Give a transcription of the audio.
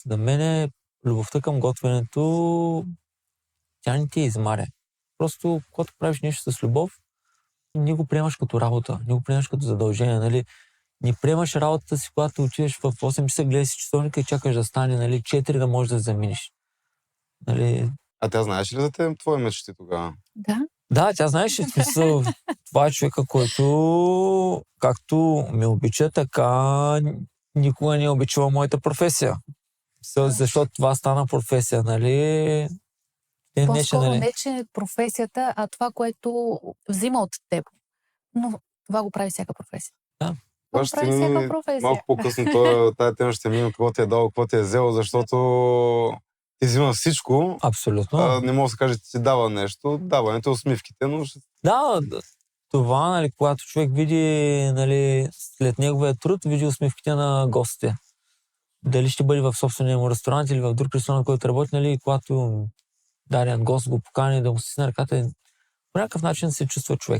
За мен любовта към готвенето, тя не ти измаря. Просто, когато правиш нещо с любов, не го приемаш като работа, не го приемаш като задължение, нали? Не приемаш работата си, когато отидеш в 8 часа, гледаш си часовника и чакаш да стане, нали, 4 да можеш да заминеш. Нали? А тя знаеш ли за те твои мечти тогава? Да. Да, тя знаеше, в смисъл, това е човека, който както ме обича, така никога не е обичала моята професия. Защото това стана професия, нали? По-скоро нали? не, че професията, а това, което взима от теб. Но това го прави всяка професия. Да. Това го прави всяка професия. Малко по-късно тая тема ще минем какво ти е дал, какво ти е взел, защото ти взима всичко. Абсолютно. Не мога да се каже, че ти дава нещо. Даването, усмивките, но... Да, това, нали, когато човек види, нали, след неговия труд, види усмивките на гостите. Дали ще бъде в собствения му ресторант или в друг ресторант, който работи, нали, когато даден гост го покани да му си на ръката, по някакъв начин се чувства човек.